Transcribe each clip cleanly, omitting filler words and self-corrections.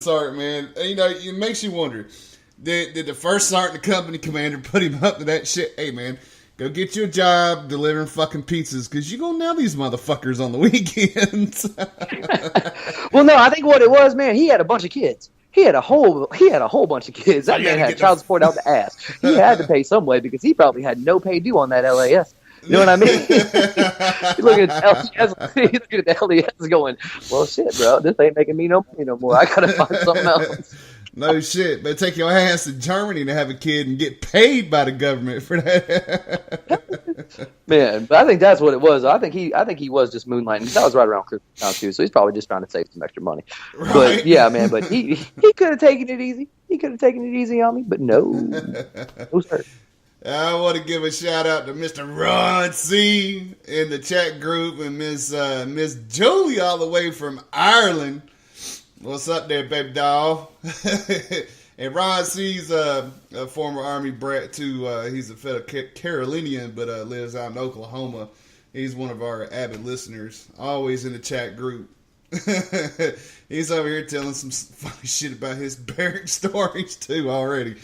Sergeant, man. You know, it makes you wonder. Did the first sergeant, the company commander, put him up to that shit? Hey, man, go get you a job delivering fucking pizzas, because you gonna nail these motherfuckers on the weekends. Well, no, I think what it was, man, he had a bunch of kids. He had a whole bunch of kids. That man had child support out the ass. He had to pay some way because he probably had no pay due on that LAS. You know what I mean? He's looking at the LAS going, well, shit, bro, this ain't making me no money no more. I gotta find something else. No shit. Better take your ass to Germany to have a kid and get paid by the government for that. Man, but I think that's what it was. I think he was just moonlighting. That was right around Christmas time too, so he's probably just trying to save some extra money. Right. But yeah, man, but he could have taken it easy. He could have taken it easy on me, but no sir. I want to give a shout out to Mr. Ron C in the chat group and Miss Julie all the way from Ireland. What's up there, baby doll? And Ron C's a former Army brat too. He's a fellow Carolinian, but lives out in Oklahoma. He's one of our avid listeners, always in the chat group. He's over here telling some funny shit about his barrack stories too already.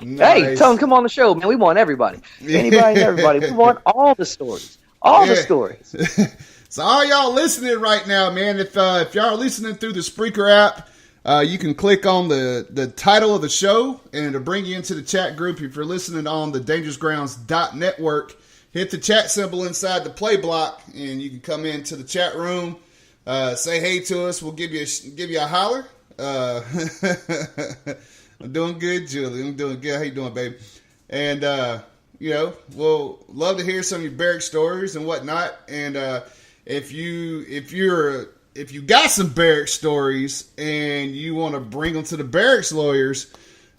Nice. Hey, tell him come on the show, man. We want everybody. Anybody and everybody. We want all the stories. All the stories. So all y'all listening right now, man, if y'all are listening through the Spreaker app, you can click on the title of the show and it'll bring you into the chat group. If you're listening on the dangerousgrounds.network, hit the chat symbol inside the play block and you can come into the chat room, say hey to us. We'll give you a holler. I'm doing good, Julie. I'm doing good. How you doing, baby? And, we'll love to hear some of your barrack stories and whatnot. And if you got some barrack stories and you want to bring them to the barracks lawyers,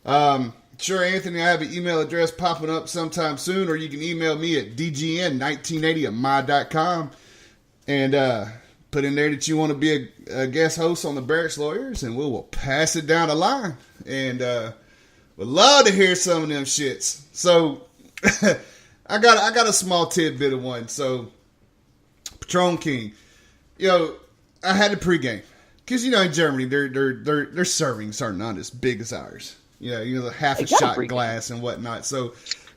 sure, Anthony, I have an email address popping up sometime soon, or you can email me at dgn1980@my.com and put in there that you want to be a guest host on the Barracks Lawyers, and we will pass it down the line. And would love to hear some of them shits. So I got a small tidbit of one. So Patron King, I had the pregame because in Germany their servings are not as big as ours. The half a shot glass and whatnot. So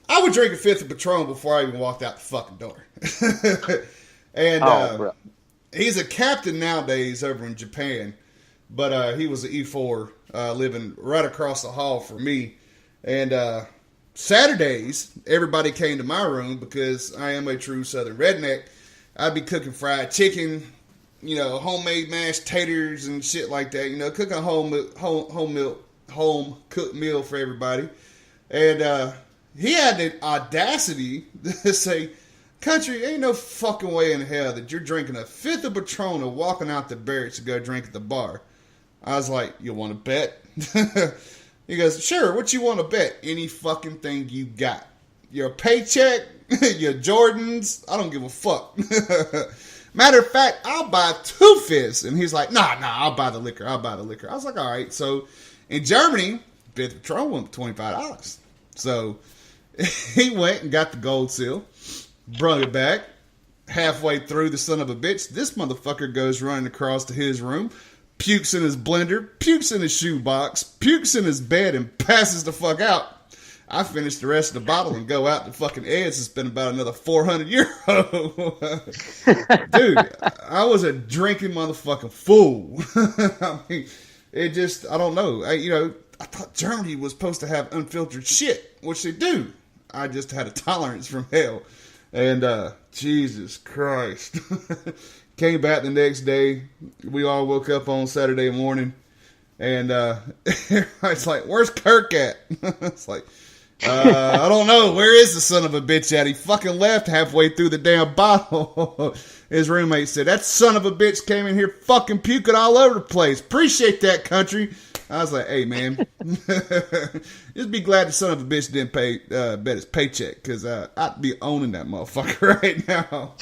I would drink a fifth of Patron before I even walked out the fucking door. And he's a captain nowadays over in Japan, but he was an E4 living right across the hall from me. And Saturdays, everybody came to my room because I am a true Southern redneck. I'd be cooking fried chicken, homemade mashed taters and shit like that. Cooking a home cooked meal for everybody. And he had the audacity to say, "Country, ain't no fucking way in hell that you're drinking a fifth of Patron and walking out the barracks to go drink at the bar." I was like, "You want to bet?" He goes, "Sure, what you want to bet? Any fucking thing you got. Your paycheck, your Jordans, I don't give a fuck." Matter of fact, I'll buy 2 fifths. And he's like, nah, I'll buy the liquor. I was like, all right. So in Germany, fifth of Patron went for $25. So he went and got the gold seal, brought it back. Halfway through, the son of a bitch, this motherfucker goes running across to his room, pukes in his blender, pukes in his shoebox, pukes in his bed, and passes the fuck out. I finish the rest of the bottle and go out to fucking Ed's and spend about another 400 euro. Dude, I was a drinking motherfucking fool. I mean, I don't know. I thought Germany was supposed to have unfiltered shit, which they do. I just had a tolerance from hell. And, Jesus Christ. Came back the next day. We all woke up on Saturday morning. And, it's like, "Where's Kirk at?" It's like, I don't know. Where is the son of a bitch at? He fucking left halfway through the damn bottle. His roommate said, "That son of a bitch came in here fucking puking all over the place. Appreciate that, country." I was like, "Hey, man, just be glad the son of a bitch didn't bet his paycheck, because I'd be owning that motherfucker right now."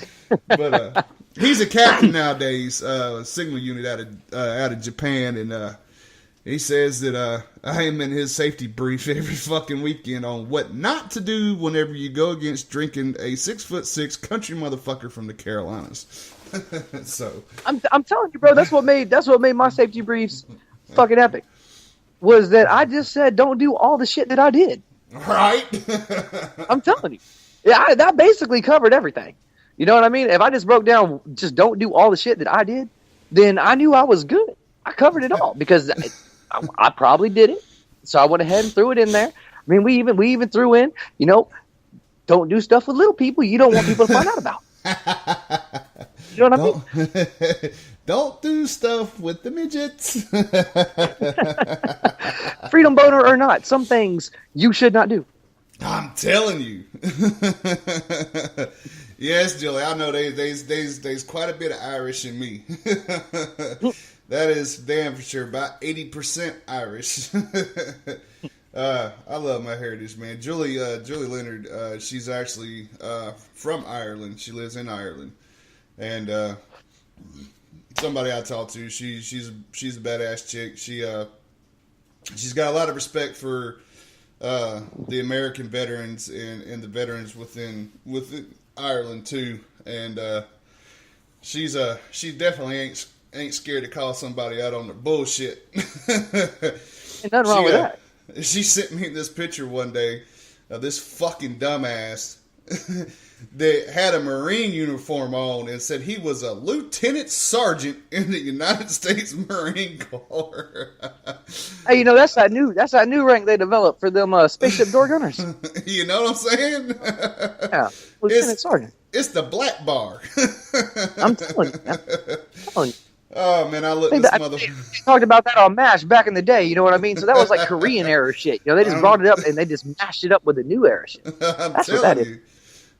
But he's a captain nowadays, signal unit out of Japan, and he says that I am in his safety brief every fucking weekend on what not to do whenever you go against drinking a 6'6" country motherfucker from the Carolinas. So I'm telling you, bro. That's what made my safety briefs fucking epic. Was that I just said don't do all the shit that I did. Right. I'm telling you. Yeah, that basically covered everything. You know what I mean? If I just broke down, just don't do all the shit that I did, then I knew I was good. I covered it all because I probably did it. So I went ahead and threw it in there. I mean, we even threw in, don't do stuff with little people you don't want people to find out about. You know what I mean? Don't do stuff with the midgets. Freedom boner or not, some things you should not do. I'm telling you. Yes, Julie, I know there's quite a bit of Irish in me. That is damn for sure. About 80% Irish. I love my heritage, man. Julie Leonard, she's actually from Ireland. She lives in Ireland. And somebody I talked to, she's a badass chick. She's got a lot of respect for the American veterans and the veterans within Ireland too. And she definitely ain't scared to call somebody out on their bullshit. Ain't nothing wrong with that. She sent me this picture one day of this fucking dumbass that had a Marine uniform on and said he was a lieutenant sergeant in the United States Marine Corps. Hey, that's that new rank they developed for them spaceship door gunners. You know what I'm saying? Yeah, lieutenant sergeant. It's the black bar. I'm telling you. Oh man, I look this mother. We talked about that on MASH back in the day. You know what I mean? So that was like Korean era shit. They just brought it up and they just mashed it up with the new era shit. That's what that is.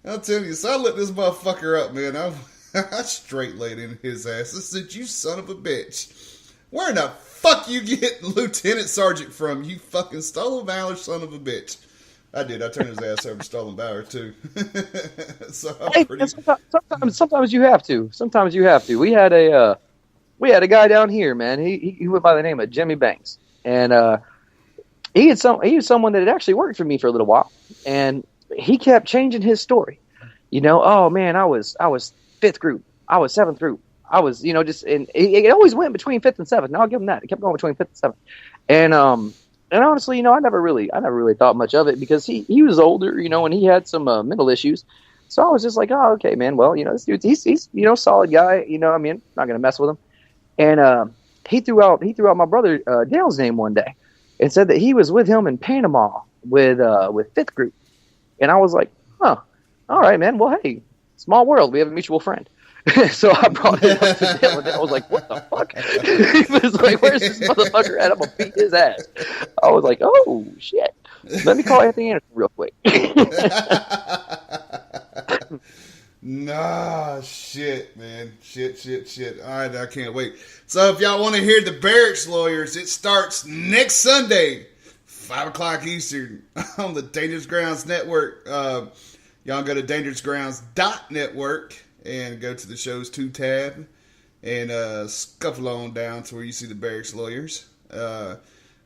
I'll tell you. So I looked this motherfucker up, man. I straight laid in his ass. I said, "You son of a bitch, where in the fuck you get Lieutenant Sergeant from? You fucking stolen valor son of a bitch." I did. I turned his ass over to Stolen Valor too. So sometimes you have to. Sometimes you have to. We had a guy down here, man. He went by the name of Jimmy Banks, and he was someone that had actually worked for me for a little while, and he kept changing his story. Oh man, I was 5th group, I was 7th group, I was just, and it always went between 5th and 7th. Now I'll give him that. It kept going between 5th and 7th, and honestly, I never really thought much of it because he was older, and he had some mental issues. So I was just like, oh, okay, man. Well, this dude, he's solid guy. I mean, not gonna mess with him. And he threw out my brother Dale's name one day, and said that he was with him in Panama with 5th group. And I was like, huh, all right, man. Well, hey, small world. We have a mutual friend. So I brought it up to Dale, and I was like, what the fuck? He was like, where's this motherfucker at? I'm going to beat his ass. I was like, oh, shit. Let me call Anthony Anderson real quick. Nah, shit, man. Shit. All right, I can't wait. So if y'all want to hear the Barracks Lawyers, it starts next Sunday, 5 o'clock Eastern on the Dangerous Grounds Network. Y'all go to dangerousgrounds.network and go to the show's 2 tab and scuffle on down to where you see the Barracks Lawyers.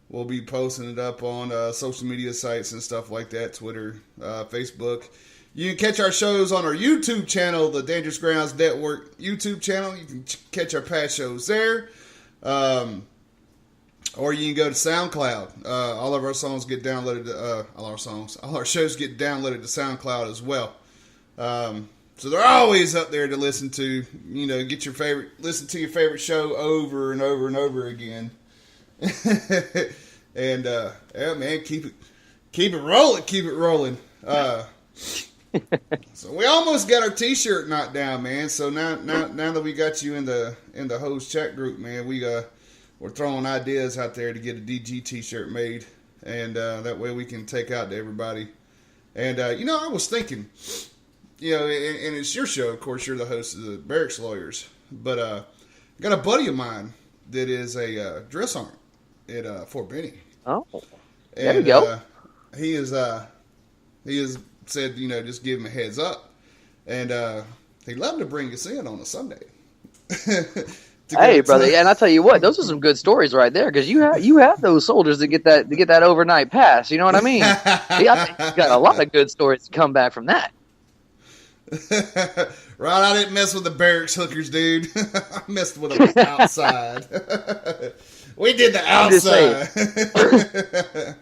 We'll be posting it up on social media sites and stuff like that, Twitter, Facebook. You can catch our shows on our YouTube channel, the Dangerous Grounds Network YouTube channel. You can catch our past shows there. Or you can go to SoundCloud. All of our songs get downloaded to, all our shows get downloaded to SoundCloud as well. So they're always up there to listen to. Listen to your favorite show over and over and over again. And yeah, man, keep it rolling. So we almost got our T-shirt knocked down, man. So now that we got you in the host chat group, man, we're throwing ideas out there to get a DG T-shirt made, and that way we can take out to everybody. And I was thinking, and it's your show, of course. You're the host of the Barracks Lawyers, but I got a buddy of mine that is a drill sergeant at Fort Benning. Oh, there you go. He has said, just give him a heads up, and he'd love to bring us in on a Sunday. Hey, brother, and I tell you what, those are some good stories right there, because you have those soldiers that get that overnight pass. You know what I mean? I think you got a lot of good stories to come back from that. Right, I didn't mess with the barracks hookers, dude. I messed with them outside. We did the outside.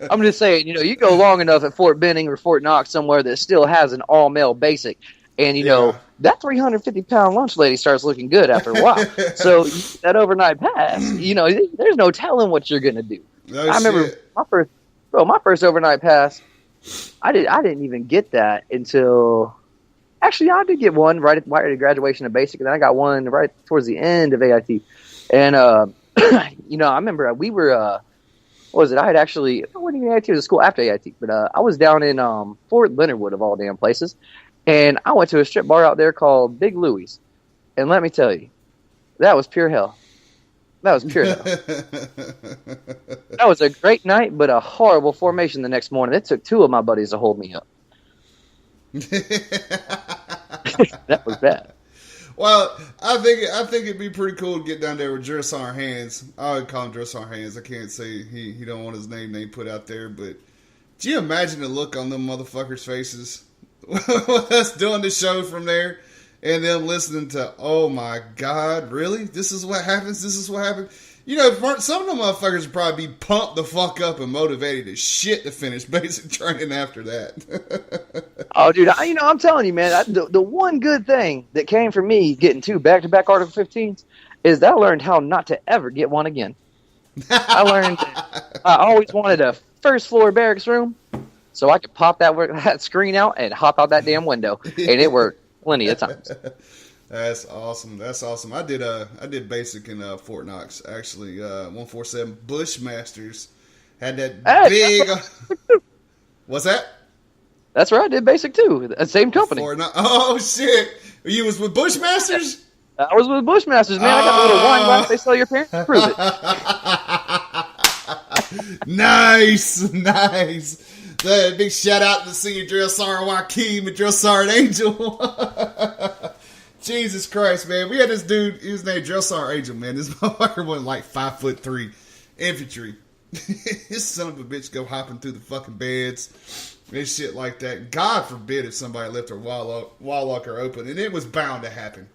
I'm just saying, you go long enough at Fort Benning or Fort Knox somewhere that still has an all-male basic, and, that 350-pound lunch lady starts looking good after a while. So that overnight pass, there's no telling what you're going to do. No I remember my first overnight pass, I didn't even get that until... Actually, I did get one right at graduation of basic, and then I got one right towards the end of AIT. And, I remember we were, what was it? I wasn't even AIT, it was a school after AIT, but I was down in Fort Leonard Wood, of all damn places, and I went to a strip bar out there called Big Louie's. And let me tell you, that was pure hell. That was pure hell. That was a great night, but a horrible formation the next morning. It took 2 of my buddies to hold me up. That was bad. Well, I think it'd be pretty cool to get down there with Dressar Hands. I would call him Dressar Hands. I can't say he don't want his name put out there, but do you imagine the look on them motherfuckers' faces with us doing the show from there and them listening to, oh my God, really? This is what happens? This is what happened? Some of them motherfuckers would probably be pumped the fuck up and motivated as shit to finish basic training after that. Oh, dude, I'm telling you, man, the one good thing that came from me getting 2 back-to-back Article 15s is that I learned how not to ever get one again. I learned that I always wanted a first-floor barracks room so I could pop that screen out and hop out that damn window, and it worked plenty of times. That's awesome. That's awesome. I did basic in Fort Knox, actually. 147 Bushmasters had that big. What's that? That's right. I did basic too. Same company. Oh shit! You was with Bushmasters? I was with Bushmasters, man. I got a little wine glass they sell your parents to prove it. Nice. That big shout out to Senior Drill Sergeant Joaquin and Drill Sergeant Angel. Jesus Christ, man. We had this dude, his name Drill Sergeant Angel, man. This motherfucker was like 5'3" infantry. This son of a bitch go hopping through the fucking beds and shit like that. God forbid if somebody left their wall locker open, and it was bound to happen.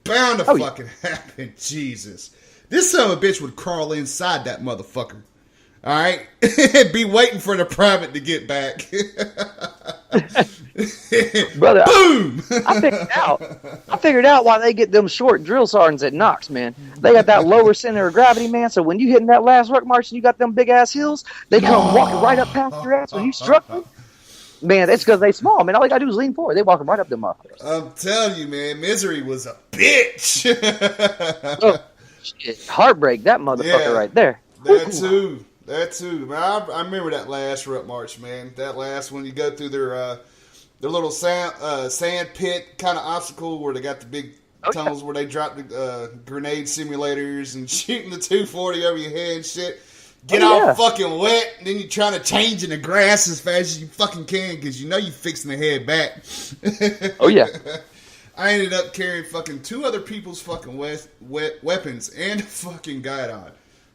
Bound to fucking happen. Jesus. This son of a bitch would crawl inside that motherfucker. All right? Be waiting for the private to get back. Brother, boom! I figured out why they get them short drill sergeants at Knox, man. They got that lower center of gravity, man, so when you hitting that last ruck march and you got them big ass hills, they come walking right up past your ass when you struck them. Man, it's because they small, man. All they gotta do is lean forward. They walking right up them motherfuckers. I'm telling you, man, Misery was a bitch. Oh, shit. Heartbreak, that motherfucker right there. That too. Man, I remember that last ruck march, man. That last one, you go through their little sand pit kind of obstacle where they got the big tunnels where they drop the grenade simulators and shooting the 240 over your head and shit. Get all fucking wet, and then you're trying to change in the grass as fast as you fucking can because you know you're fixing to head back. Oh, yeah. I ended up carrying fucking 2 other people's fucking weapons and a fucking guidon.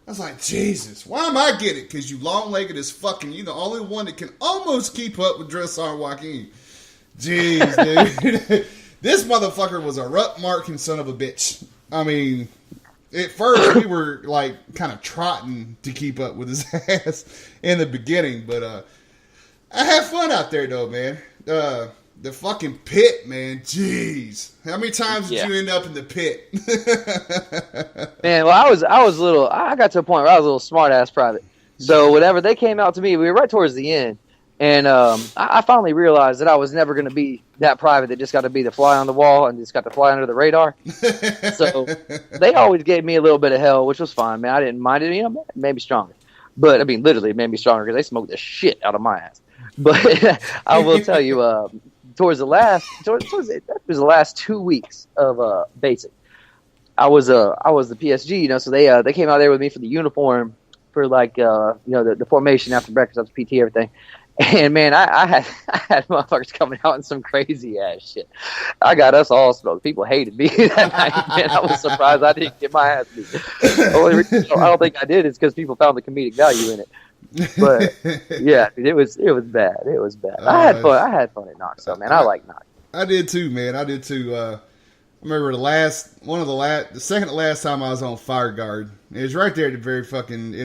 I was like, Jesus, why am I getting it? Because you long-legged as fucking, you the only one that can almost keep up with Dressar Joaquin. Jeez, dude. This motherfucker was a ruck marking son of a bitch. I mean, at first we were like kind of trotting to keep up with his ass in the beginning, but I had fun out there though, man. The fucking pit, man. Jeez. How many times did you end up in the pit? Man, well, I got to a point where I was a little smart ass private. So whenever they came out to me, we were right towards the end. And I finally realized that I was never going to be that private that just got to be the fly on the wall and just got to fly under the radar. So they always gave me a little bit of hell, which was fine, man. I didn't mind it. It made me stronger. But, I mean, literally, it made me stronger because they smoked the shit out of my ass. But I will tell you, towards the last 2 weeks of basic, I was the PSG, so they came out there with me for the uniform for the formation after breakfast, after PT, everything. And man, I had motherfuckers coming out in some crazy ass shit. I got us all smoked. People hated me that night, man. I was surprised I didn't get my ass beat. The only reason I don't think I did is because people found the comedic value in it. But yeah, it was bad. It was bad. I had fun at Knox, though, man. I like Knox. I did too, man. I did too. remember the second to last time I was on Fire Guard. It was right there at the very fucking